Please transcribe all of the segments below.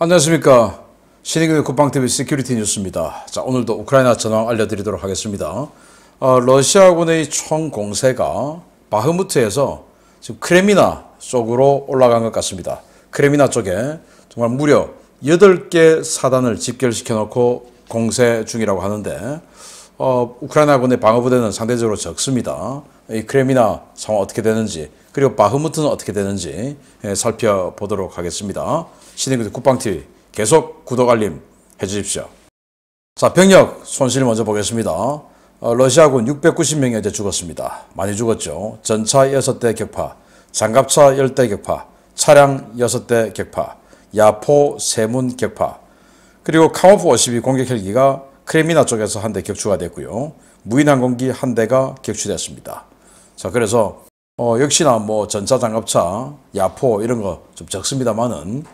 안녕하십니까. 신의균의 국방TV 시큐리티 뉴스입니다. 자, 오늘도 우크라이나 전황 알려드리도록 하겠습니다. 러시아군의 총 공세가 바흐무트에서 지금 크레미나 쪽으로 올라간 것 같습니다. 크레미나 쪽에 정말 무려 8개 사단을 집결시켜 놓고 공세 중이라고 하는데 우크라이나군의 방어부대는 상대적으로 적습니다. 이 크레미나 상황 어떻게 되는지, 그리고 바흐무트는 어떻게 되는지 살펴보도록 하겠습니다. 신의균 국방TV 계속 구독 알림 해주십시오. 자, 병력 손실 먼저 보겠습니다. 러시아군 690명이 어제 죽었습니다. 많이 죽었죠. 전차 6대 격파, 장갑차 10대 격파, 차량 6대 격파, 야포 3문 격파, 그리고 카모프 52 공격 헬기가 크레미나 쪽에서 한 대 격추가 됐고요. 무인항공기 한 대가 격추됐습니다. 자, 그래서 역시나 뭐 전차, 장갑차, 야포 이런 거 좀 적습니다만은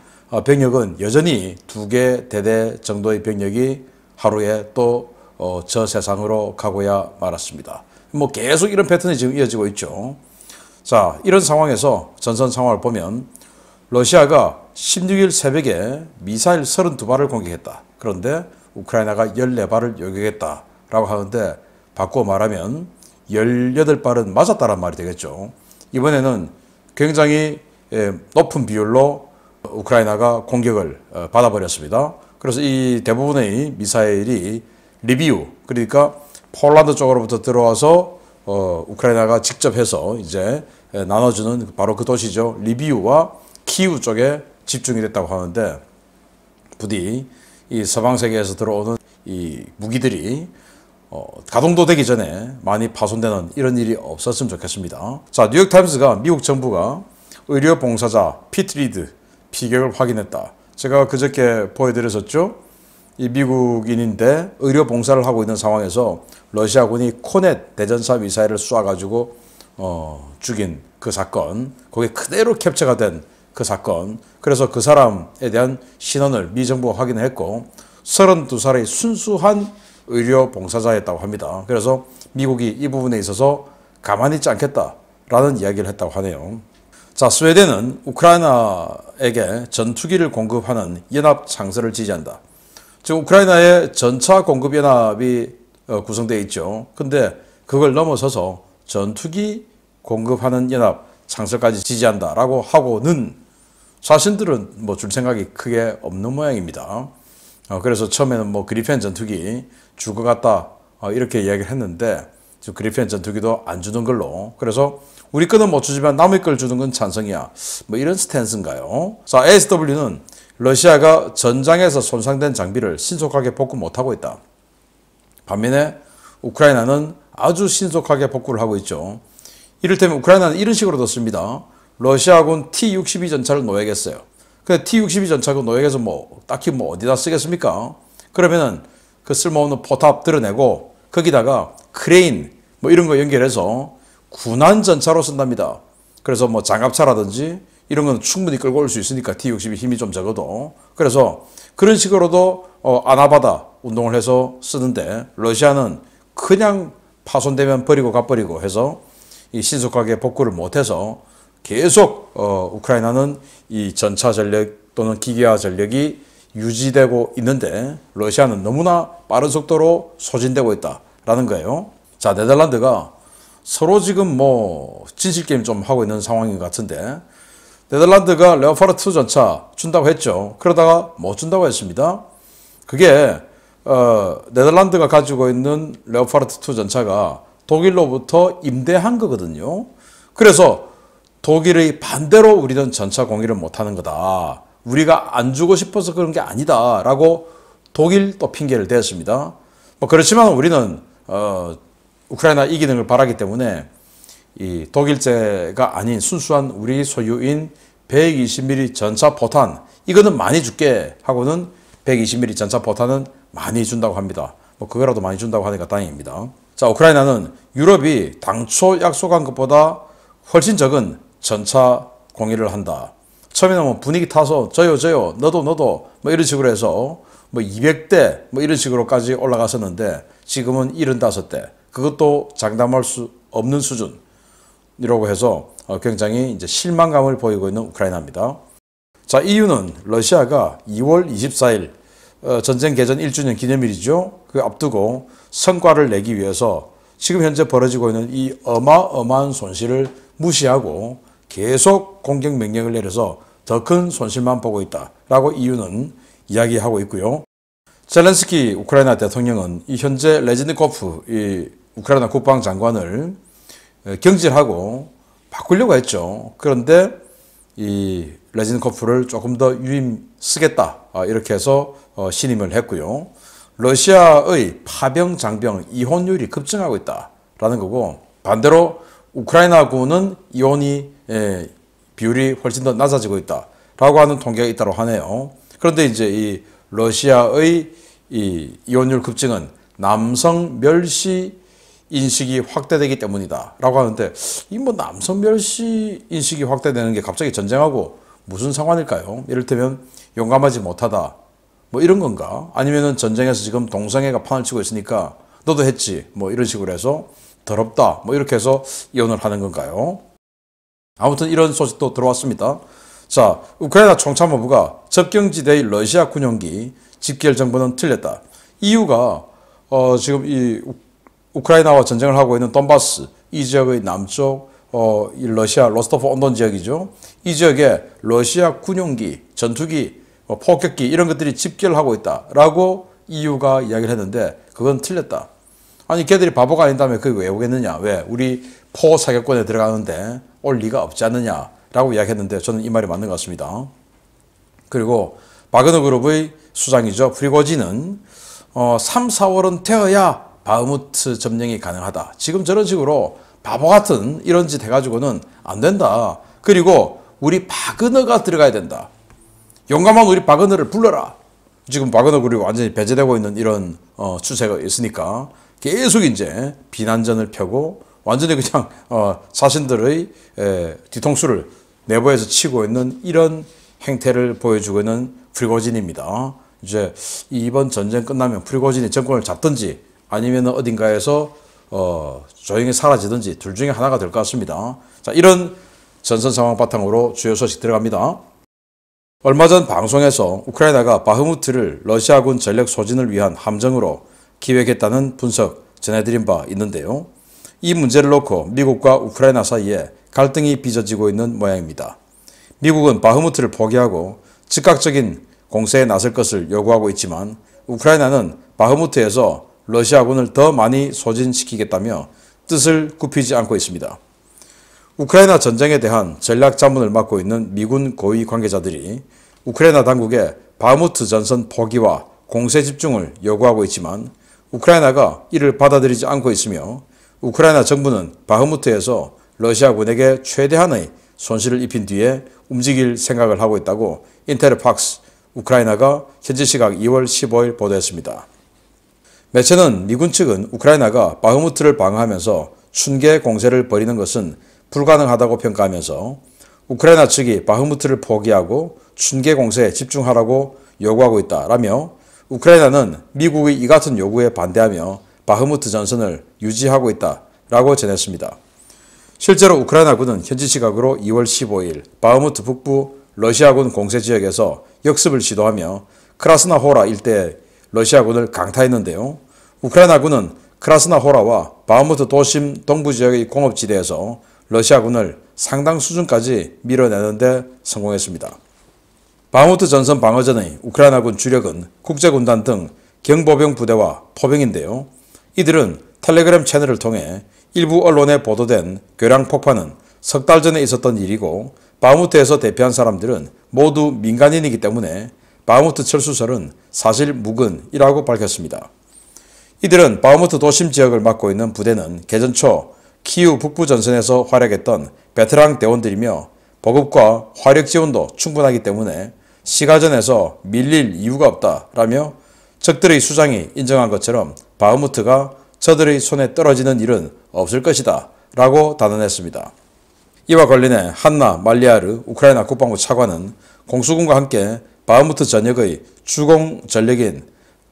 병력은 여전히 2개 대대 정도의 병력이 하루에 또 저 세상으로 가고야 말았습니다. 뭐 계속 이런 패턴이 지금 이어지고 있죠. 자, 이런 상황에서 전선 상황을 보면 러시아가 16일 새벽에 미사일 32발을 공격했다. 그런데 우크라이나가 14발을 요격했다라고 하는데, 바꾸어 말하면 18발은 맞았다란 말이 되겠죠. 이번에는 굉장히 높은 비율로 우크라이나가 공격을 받아버렸습니다. 그래서 이 대부분의 미사일이 리비우, 그러니까 폴란드 쪽으로부터 들어와서 우크라이나가 직접 해서 이제 나눠주는 바로 그 도시죠. 리비우와 키우 쪽에 집중이 됐다고 하는데, 부디 이 서방 세계에서 들어오는 이 무기들이 가동도 되기 전에 많이 파손되는 이런 일이 없었으면 좋겠습니다. 자, 뉴욕타임스가 미국 정부가 의료 봉사자 피트 리드 피격을 확인했다. 제가 그저께 보여드렸었죠. 이 미국인인데 의료 봉사를 하고 있는 상황에서 러시아군이 코넷 대전차 미사일을 쏴가지고 죽인 그 사건, 거기에 그대로 캡처가 된 그 사건. 그래서 그 사람에 대한 신원을 미 정부가 확인을 했고 32살의 순수한 의료 봉사자였다고 합니다. 그래서 미국이 이 부분에 있어서 가만히 있지 않겠다라는 이야기를 했다고 하네요. 자, 스웨덴은 우크라이나에게 전투기를 공급하는 연합 창설을 지지한다. 지금 우크라이나에 전차 공급 연합이 구성되어 있죠. 근데 그걸 넘어서서 전투기 공급하는 연합 창설까지 지지한다라고 하고는 자신들은 뭐 줄 생각이 크게 없는 모양입니다. 그래서 처음에는 뭐 그리펜 전투기 줄 것 같다 이렇게 이야기를 했는데 지금 그리펜 전투기도 안 주는 걸로, 그래서 우리 거는 못 주지만 남의 걸 주는 건 찬성이야, 뭐 이런 스탠스인가요? 자, ASW는 러시아가 전장에서 손상된 장비를 신속하게 복구 못하고 있다. 반면에 우크라이나는 아주 신속하게 복구를 하고 있죠. 이를테면 우크라이나는 이런 식으로 뒀습니다. 러시아군 T-62 전차를 노예겠어요. 근데 T-62 전차가 노예에서 뭐 딱히 뭐 어디다 쓰겠습니까? 그러면은 그 쓸모없는 포탑 드러내고 거기다가 크레인 뭐 이런 거 연결해서 군안 전차로 쓴답니다. 그래서 뭐 장갑차라든지 이런 건 충분히 끌고 올 수 있으니까 T-62 힘이 좀 적어도. 그래서 그런 식으로도 아나바다 운동을 해서 쓰는데, 러시아는 그냥 파손되면 버리고 가버리고 해서 이 신속하게 복구를 못해서 계속 우크라이나는 이 전차 전력 또는 기계화 전력이 유지되고 있는데 러시아는 너무나 빠른 속도로 소진되고 있다라는 거예요. 자, 네덜란드가 서로 지금 뭐 진실게임 좀 하고 있는 상황인 것 같은데, 네덜란드가 레오파르트 2 전차 준다고 했죠. 그러다가 못 준다고 했습니다. 그게 네덜란드가 가지고 있는 레오파르트 2 전차가 독일로부터 임대한 거거든요. 그래서 독일의 반대로 우리는 전차 공유를 못하는 거다. 우리가 안 주고 싶어서 그런 게 아니다 라고 독일 또 핑계를 대었습니다. 뭐 그렇지만 우리는 우크라이나 이기는 걸 바라기 때문에 이 독일제가 아닌 순수한 우리 소유인 120mm 전차 포탄, 이거는 많이 줄게 하고는 120mm 전차 포탄은 많이 준다고 합니다. 뭐 그거라도 많이 준다고 하니까 다행입니다. 자, 우크라이나는 유럽이 당초 약속한 것보다 훨씬 적은 전차 공유를 한다. 처음에는 뭐 분위기 타서 저요 너도 뭐 이런 식으로 해서 뭐 200대 뭐 이런 식으로까지 올라갔었는데 지금은 75대, 그것도 장담할 수 없는 수준이라고 해서 굉장히 이제 실망감을 보이고 있는 우크라이나입니다. 자, 이유는 러시아가 2월 24일 전쟁 개전 1주년 기념일이죠. 그 앞두고 성과를 내기 위해서 지금 현재 벌어지고 있는 이 어마어마한 손실을 무시하고 계속 공격 명령을 내려서 더 큰 손실만 보고 있다라고 이유는 이야기하고 있고요. 젤렌스키 우크라이나 대통령은 이 현재 레즈니코프 이 우크라이나 국방장관을 경질하고 바꾸려고 했죠. 그런데 이 레즈니코프를 조금 더 유임 쓰겠다 이렇게 해서 신임을 했고요. 러시아의 파병 장병 이혼율이 급증하고 있다라는 거고, 반대로 우크라이나군은 이혼이 비율이 훨씬 더 낮아지고 있다라고 하는 통계가 있다고 하네요. 그런데 이제 이 러시아의 이 이혼율 급증은 남성 멸시 인식이 확대되기 때문이다라고 하는데, 이 뭐 남성 멸시 인식이 확대되는 게 갑자기 전쟁하고 무슨 상관일까요? 이를테면 용감하지 못하다 뭐 이런 건가? 아니면은 전쟁에서 지금 동성애가 판을 치고 있으니까 너도 했지 뭐 이런 식으로 해서 더럽다 뭐 이렇게 해서 이혼을 하는 건가요? 아무튼 이런 소식도 들어왔습니다. 자, 우크라이나 총참모부가 접경지대의 러시아 군용기 집결 정보는 틀렸다. 이유가 지금 이 우크라이나와 전쟁을 하고 있는 돈바스 이 지역의 남쪽 이 러시아 로스토프 온돈 지역이죠. 이 지역에 러시아 군용기, 전투기, 폭격기 이런 것들이 집결하고 있다라고 EU가 이야기를 했는데 그건 틀렸다. 아니 걔들이 바보가 아닌다면 그게 왜 오겠느냐? 왜 우리 포 사격권에 들어가는데 올 리가 없지 않느냐라고 이야기했는데 저는 이 말이 맞는 것 같습니다. 그리고 바그너 그룹의 수장이죠. 프리고진은 3, 4월은 되어야 바흐무트 점령이 가능하다. 지금 저런 식으로 바보 같은 이런 짓 해가지고는 안 된다. 그리고 우리 바그너가 들어가야 된다. 용감한 우리 바그너를 불러라. 지금 바그너 그룹이 완전히 배제되고 있는 이런 추세가 있으니까 계속 이제 비난전을 펴고 완전히 그냥 자신들의 뒤통수를 내부에서 치고 있는 이런 행태를 보여주고 있는 프리고진입니다. 이제 이번 전쟁 끝나면 프리고진이 정권을 잡든지 아니면 어딘가에서 조용히 사라지든지 둘 중에 하나가 될 것 같습니다. 자, 이런 전선 상황 바탕으로 주요 소식 들어갑니다. 얼마 전 방송에서 우크라이나가 바흐무트를 러시아군 전력 소진을 위한 함정으로 기획했다는 분석 전해드린 바 있는데요. 이 문제를 놓고 미국과 우크라이나 사이에 갈등이 빚어지고 있는 모양입니다. 미국은 바흐무트를 포기하고 즉각적인 공세에 나설 것을 요구하고 있지만 우크라이나는 바흐무트에서 러시아군을 더 많이 소진시키겠다며 뜻을 굽히지 않고 있습니다. 우크라이나 전쟁에 대한 전략 자문을 맡고 있는 미군 고위 관계자들이 우크라이나 당국에 바흐무트 전선 포기와 공세 집중을 요구하고 있지만 우크라이나가 이를 받아들이지 않고 있으며 우크라이나 정부는 바흐무트에서 러시아군에게 최대한의 손실을 입힌 뒤에 움직일 생각을 하고 있다고 인테르팍스 우크라이나가 현지 시각 2월 15일 보도했습니다. 매체는 미군 측은 우크라이나가 바흐무트를 방어하면서 춘계 공세를 벌이는 것은 불가능하다고 평가하면서 우크라이나 측이 바흐무트를 포기하고 춘계 공세에 집중하라고 요구하고 있다라며 우크라이나는 미국의 이 같은 요구에 반대하며 바흐무트 전선을 유지하고 있다라고 전했습니다. 실제로 우크라이나군은 현지 시각으로 2월 15일 바흐무트 북부 러시아군 공세 지역에서 역습을 시도하며 크라스나호라 일대에 러시아군을 강타했는데요. 우크라이나군은 크라스나호라와 바흐무트 도심 동부 지역의 공업지대에서 러시아군을 상당 수준까지 밀어내는 데 성공했습니다. 바흐무트 전선 방어전의 우크라이나군 주력은 국제군단 등 경보병 부대와 포병인데요. 이들은 텔레그램 채널을 통해 일부 언론에 보도된 교량 폭파는 석 달 전에 있었던 일이고 바흐무트에서 대피한 사람들은 모두 민간인이기 때문에 바흐무트 철수설은 사실 무근이라고 밝혔습니다. 이들은 바흐무트 도심 지역을 맡고 있는 부대는 개전 초 키우 북부 전선에서 활약했던 베테랑 대원들이며 보급과 화력 지원도 충분하기 때문에 시가전에서 밀릴 이유가 없다라며 적들의 수장이 인정한 것처럼 바흐무트가 저들의 손에 떨어지는 일은 없을 것이다 라고 단언했습니다. 이와 관련해 한나 말리아르 우크라이나 국방부 차관은 공수군과 함께 바흐무트 전역의 주공 전력인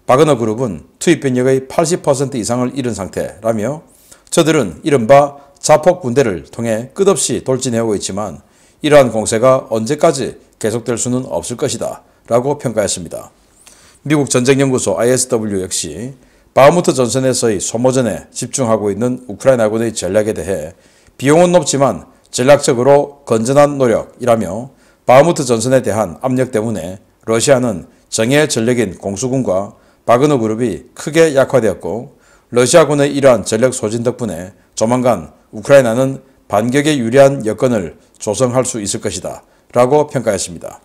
바그너 그룹은 투입 병력의 80% 이상을 잃은 상태라며 저들은 이른바 자폭 군대를 통해 끝없이 돌진해오고 있지만 이러한 공세가 언제까지 계속될 수는 없을 것이다 라고 평가했습니다. 미국 전쟁연구소 ISW 역시 바흐무트 전선에서의 소모전에 집중하고 있는 우크라이나군의 전략에 대해 비용은 높지만 전략적으로 건전한 노력이라며 바흐무트 전선에 대한 압력 때문에 러시아는 정예 전력인 공수군과 바그너 그룹이 크게 약화되었고 러시아군의 이러한 전력 소진 덕분에 조만간 우크라이나는 반격에 유리한 여건을 조성할 수 있을 것이다 라고 평가했습니다.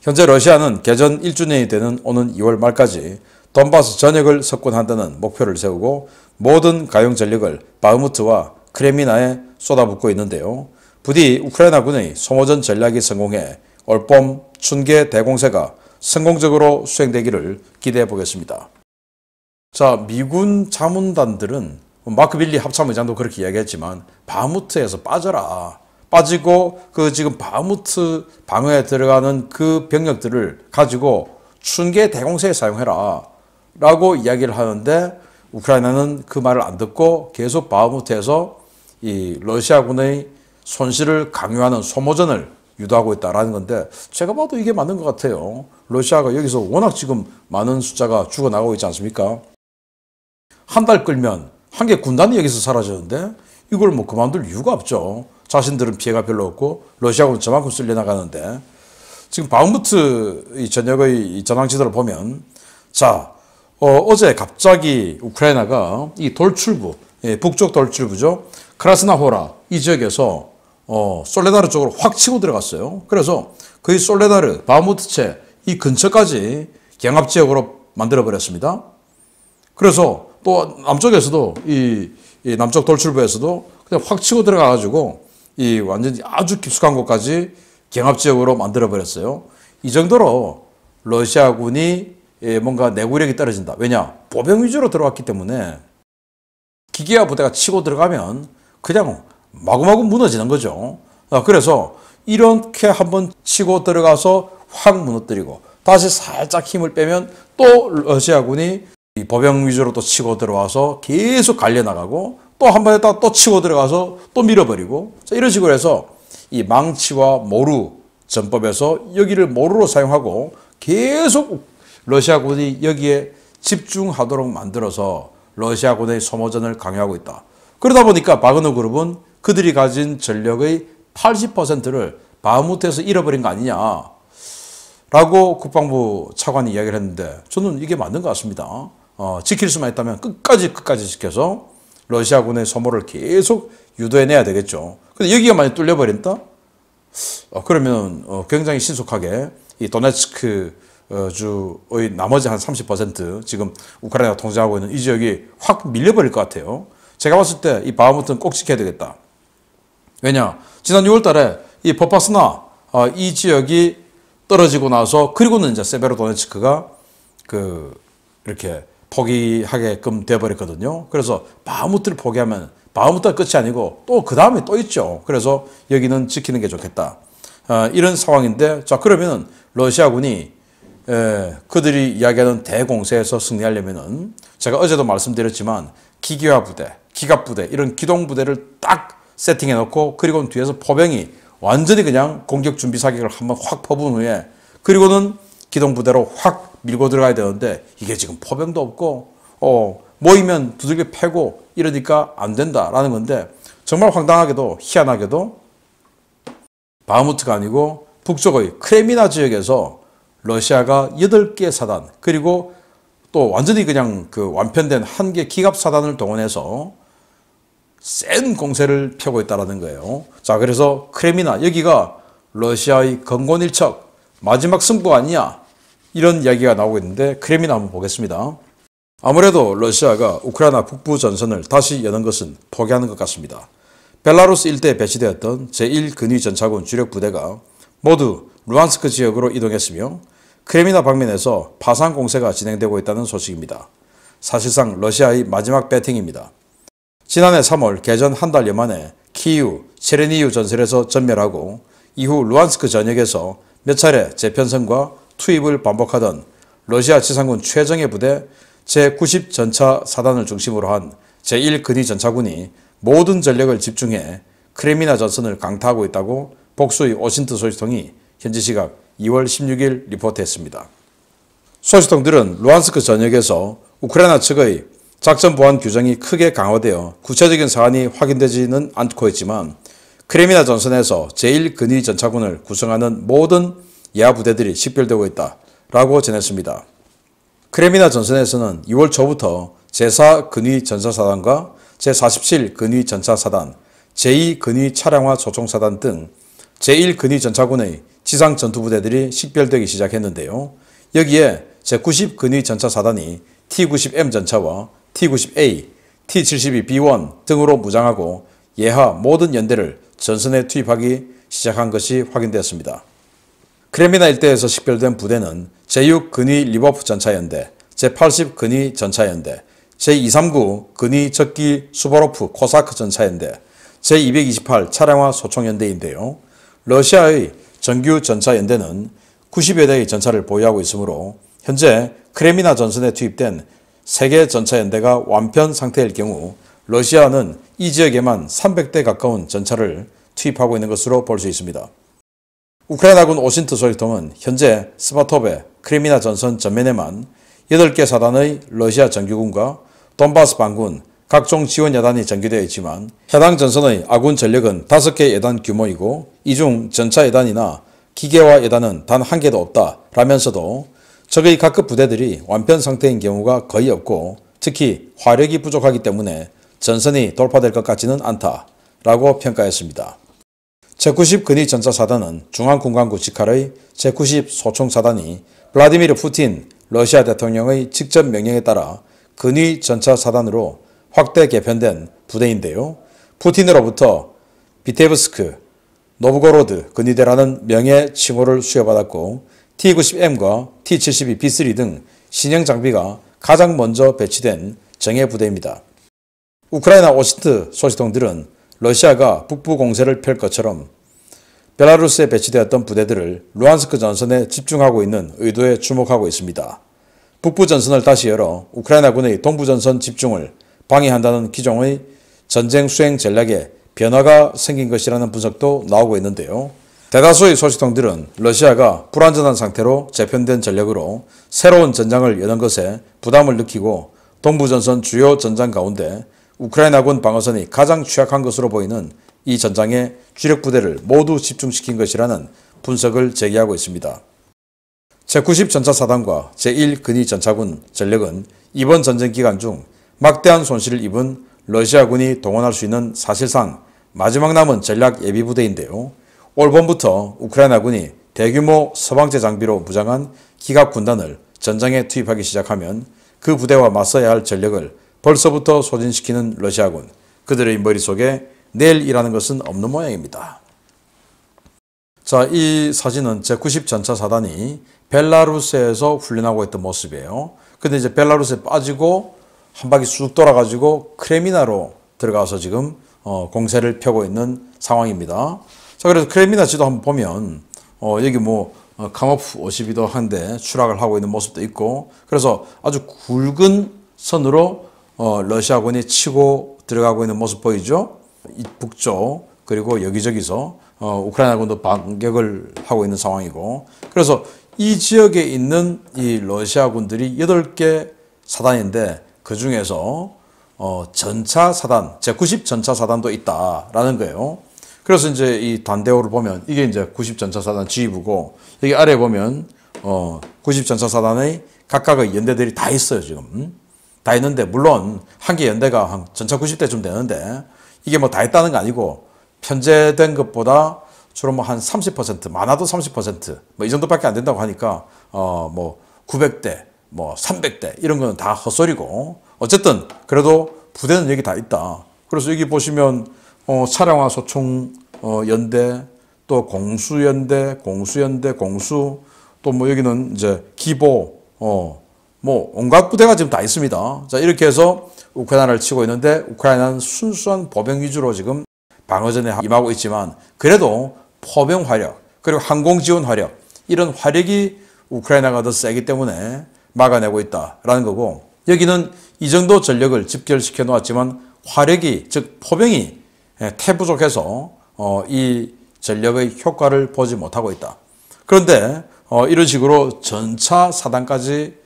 현재 러시아는 개전 1주년이 되는 오는 2월 말까지 돈바스 전역을 석권한다는 목표를 세우고 모든 가용 전력을 바흐무트와 크레미나에 쏟아붓고 있는데요. 부디 우크라이나군의 소모전 전략이 성공해 올봄 춘계 대공세가 성공적으로 수행되기를 기대해 보겠습니다. 자, 미군 자문단들은 마크 빌리 합참의장도 그렇게 이야기했지만 바흐무트에서 빠져라. 빠지고 그 지금 바흐무트 방어에 들어가는 그 병력들을 가지고 춘계 대공세에 사용해라 라고 이야기를 하는데 우크라이나는 그 말을 안 듣고 계속 바흐무트에서 이 러시아군의 손실을 강요하는 소모전을 유도하고 있다라는 건데 제가 봐도 이게 맞는 것 같아요. 러시아가 여기서 워낙 지금 많은 숫자가 죽어나가고 있지 않습니까? 한 달 끌면 한 개 군단이 여기서 사라졌는데 이걸 뭐 그만둘 이유가 없죠. 자신들은 피해가 별로 없고 러시아군은 저만큼 쓸려나가는데 지금 바흐무트 전역의 전황 지도를 보면 자 어제 갑자기 우크라이나가 이 돌출부 북쪽 돌출부죠. 크라스나호라 이 지역에서 솔레다르 쪽으로 확 치고 들어갔어요. 그래서 거의 솔레다르 바흐무트체 이 근처까지 경합지역으로 만들어버렸습니다. 그래서 또 남쪽에서도 이 남쪽 돌출부에서도 그냥 확 치고 들어가가지고 이 완전히 아주 깊숙한 곳까지 경합지역으로 만들어버렸어요. 이 정도로 러시아군이 뭔가 내구력이 떨어진다. 왜냐? 보병 위주로 들어왔기 때문에 기계화 부대가 치고 들어가면 그냥 마구마구 무너지는 거죠. 그래서 이렇게 한번 치고 들어가서 확 무너뜨리고 다시 살짝 힘을 빼면 또 러시아군이 보병 위주로 또 치고 들어와서 계속 갈려나가고 또 한 번 했다가 또 치고 들어가서 또 밀어버리고 이런 식으로 해서 이 망치와 모루 전법에서 여기를 모루로 사용하고 계속 러시아군이 여기에 집중하도록 만들어서 러시아군의 소모전을 강요하고 있다. 그러다 보니까 바그너 그룹은 그들이 가진 전력의 80%를 바흐무트에서 잃어버린 거 아니냐 라고 국방부 차관이 이야기를 했는데 저는 이게 맞는 것 같습니다. 지킬 수만 있다면 끝까지 지켜서 러시아군의 소모를 계속 유도해내야 되겠죠. 근데 여기가 만약 뚫려버린다? 그러면 굉장히 신속하게 이 도네츠크 주의 나머지 한 30% 지금 우크라이나가 통제하고 있는 이 지역이 확 밀려버릴 것 같아요. 제가 봤을 때 이 바흐무트는 꼭 지켜야 되겠다. 왜냐? 지난 6월 달에 이 포파스나 이 지역이 떨어지고 나서 그리고는 이제 세베로도네츠크가 이렇게 포기하게끔 되어버렸거든요. 그래서 바흐무트를 포기하면 바흐무트가 끝이 아니고 또 그 다음에 또 있죠. 그래서 여기는 지키는 게 좋겠다. 이런 상황인데 자 그러면 러시아군이 그들이 이야기하는 대공세에서 승리하려면은 제가 어제도 말씀드렸지만 기계화 부대, 기갑 부대 이런 기동 부대를 딱 세팅해 놓고 그리고는 뒤에서 포병이 완전히 그냥 공격 준비 사격을 한번 확 퍼부은 후에 그리고는 기동 부대로 확 밀고 들어가야 되는데 이게 지금 포병도 없고 모이면 두들겨 패고 이러니까 안 된다라는 건데 정말 황당하게도 희한하게도 바흐무트가 아니고 북쪽의 크레미나 지역에서 러시아가 8개 사단 그리고 또 완전히 그냥 그 완편된 한 개 기갑 사단을 동원해서 센 공세를 펴고 있다는 거예요. 자, 그래서 크레미나 여기가 러시아의 건곤일척 마지막 승부 아니냐 이런 이야기가 나오고 있는데 크레미나 한번 보겠습니다. 아무래도 러시아가 우크라이나 북부 전선을 다시 여는 것은 포기하는 것 같습니다. 벨라루스 일대에 배치되었던 제1근위전차군 주력 부대가 모두 루안스크 지역으로 이동했으며 크레미나 방면에서 파상 공세가 진행되고 있다는 소식입니다. 사실상 러시아의 마지막 배팅입니다. 지난해 3월 개전 한 달여 만에 키이우, 체르니우 전설에서 전멸하고 이후 루안스크 전역에서 몇 차례 재편성과 투입을 반복하던 러시아 지상군 최정예 부대 제90전차 사단을 중심으로 한 제1근위전차군이 모든 전력을 집중해 크레미나 전선을 강타하고 있다고 복수의 오신트 소식통이 현지 시각 2월 16일 리포트했습니다. 소식통들은 루안스크 전역에서 우크라이나 측의 작전 보안 규정이 크게 강화되어 구체적인 사안이 확인되지는 않고 있지만 크레미나 전선에서 제1근위 전차군을 구성하는 모든 예하 부대들이 식별되고 있다라고 전했습니다. 크레미나 전선에서는 2월 초부터 제4근위 전차사단과 제47근위 전차사단, 제2근위 차량화 조총사단 등 제1근위 전차군의 지상 전투부대들이 식별되기 시작했는데요. 여기에 제90근위 전차사단이 T-90M 전차와 T-90A, T-72B1 등으로 무장하고 예하 모든 연대를 전선에 투입하기 시작한 것이 확인되었습니다. 크레미나 일대에서 식별된 부대는 제6근위 리버프 전차연대, 제80근위 전차연대, 제239 근위 적기 수보로프 코사크 전차연대, 제228 차량화 소총연대인데요. 러시아의 정규 전차연대는 90여 대의 전차를 보유하고 있으므로 현재 크레미나 전선에 투입된 3개 전차연대가 완편 상태일 경우 러시아는 이 지역에만 300대 가까운 전차를 투입하고 있는 것으로 볼 수 있습니다. 우크라이나군 오신트 소식통은 현재 스바토베 크레미나 전선 전면에만 8개 사단의 러시아 정규군과 돈바스 반군, 각종 지원 여단이 전개되어 있지만 해당 전선의 아군 전력은 5개 여단 규모이고 이 중 전차 여단이나 기계화 여단은 단 1개도 없다라면서도 적의 각급 부대들이 완편 상태인 경우가 거의 없고 특히 화력이 부족하기 때문에 전선이 돌파될 것 같지는 않다라고 평가했습니다. 제90 근위 전차사단은 중앙군관구 직할의 제90 소총사단이 블라디미르 푸틴 러시아 대통령의 직접 명령에 따라 근위 전차사단으로 확대 개편된 부대인데요. 푸틴으로부터 비테브스크, 노브고로드 근위대라는 명예 칭호를 수여받았고 T-90M과 T-72B3 등 신형 장비가 가장 먼저 배치된 정예 부대입니다. 우크라이나 오신트 소식통들은 러시아가 북부 공세를 펼 것처럼 벨라루스에 배치되었던 부대들을 루안스크 전선에 집중하고 있는 의도에 주목하고 있습니다. 북부 전선을 다시 열어 우크라이나군의 동부 전선 집중을 방해한다는 기존의 전쟁 수행 전략에 변화가 생긴 것이라는 분석도 나오고 있는데요. 대다수의 소식통들은 러시아가 불완전한 상태로 재편된 전력으로 새로운 전장을 여는 것에 부담을 느끼고 동부전선 주요 전장 가운데 우크라이나군 방어선이 가장 취약한 것으로 보이는 이 전장에 주력 부대를 모두 집중시킨 것이라는 분석을 제기하고 있습니다. 제90 전차사단과 제1근위 전차군 전력은 이번 전쟁 기간 중 막대한 손실을 입은 러시아군이 동원할 수 있는 사실상 마지막 남은 전략 예비부대인데요. 올 봄부터 우크라이나군이 대규모 서방제 장비로 무장한 기갑군단을 전장에 투입하기 시작하면 그 부대와 맞서야 할 전력을 벌써부터 소진시키는 러시아군. 그들의 머릿속에 내일이라는 것은 없는 모양입니다. 자, 이 사진은 제90 전차사단이 벨라루스에서 훈련하고 있던 모습이에요. 근데 이제 벨라루스에 빠지고 한 바퀴 쑥 돌아가지고 크레미나로 들어가서 지금 공세를 펴고 있는 상황입니다. 자, 그래서 크레미나 지도 한번 보면 여기 뭐 카모프 52도 한데 추락을 하고 있는 모습도 있고 그래서 아주 굵은 선으로 러시아군이 치고 들어가고 있는 모습 보이죠? 이 북쪽 그리고 여기저기서 우크라이나군도 반격을 하고 있는 상황이고 그래서 이 지역에 있는 이 러시아군들이 8개 사단인데 그 중에서 전차 사단, 제90 전차 사단도 있다라는 거예요. 그래서 이제 이 단대호를 보면 이게 이제 90 전차 사단 지휘부고 여기 아래 보면 90 전차 사단의 각각의 연대들이 다 있어요, 지금. 다 있는데 물론 한 개 연대가 한 전차 90대쯤 되는데 이게 뭐 다 있다는 거 아니고 편제된 것보다 주로 뭐 한 30%, 많아도 30%, 뭐 이 정도밖에 안 된다고 하니까 뭐 900대, 뭐 300대 이런 거는 다 헛소리고 어쨌든 그래도 부대는 여기 다 있다. 그래서 여기 보시면 차량화 소총 연대, 또 공수연대, 공수, 또 뭐 여기는 이제 기보, 뭐 온갖 부대가 지금 다 있습니다. 자, 이렇게 해서 우크라이나를 치고 있는데 우크라이나는 순수한 보병 위주로 지금 방어전에 임하고 있지만 그래도 포병 화력 그리고 항공 지원 화력 이런 화력이 우크라이나가 더 세기 때문에 막아내고 있다라는 거고 여기는 이 정도 전력을 집결시켜 놓았지만 화력이 즉 포병이 태부족해서 이 전력의 효과를 보지 못하고 있다. 그런데 이런 식으로 전차 사단까지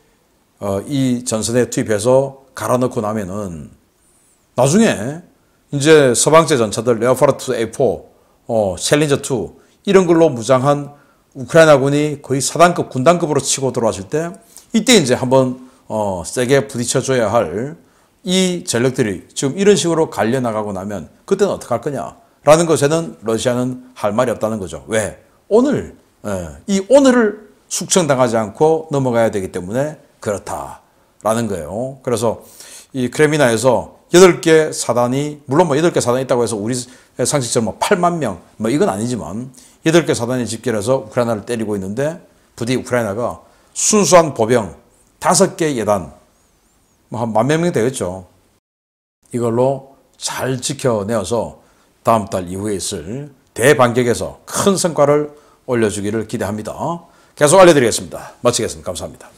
이 전선에 투입해서 갈아넣고 나면은 나중에 이제 서방제 전차들 레오파르트 A4, 챌린저 2 이런 걸로 무장한 우크라이나군이 거의 사단급 군단급으로 치고 들어왔을 때 이때 이제 한번 세게 부딪혀줘야 할 이 전력들이 지금 이런 식으로 갈려나가고 나면 그때는 어떻게 할 거냐라는 것에는 러시아는 할 말이 없다는 거죠. 왜? 오늘 이 오늘을 숙청당하지 않고 넘어가야 되기 때문에 그렇다라는 거예요. 그래서 이 크레미나에서 8개 사단이 물론 뭐 8개 사단이 있다고 해서 우리 상식처럼 뭐 8만 명 뭐 이건 아니지만 8개 사단이 집결해서 우크라이나를 때리고 있는데 부디 우크라이나가 순수한 보병 5개 예단 뭐 한 10,000명 되겠죠. 이걸로 잘 지켜내어서 다음 달 이후에 있을 대반격에서 큰 성과를 올려주기를 기대합니다. 계속 알려드리겠습니다. 마치겠습니다. 감사합니다.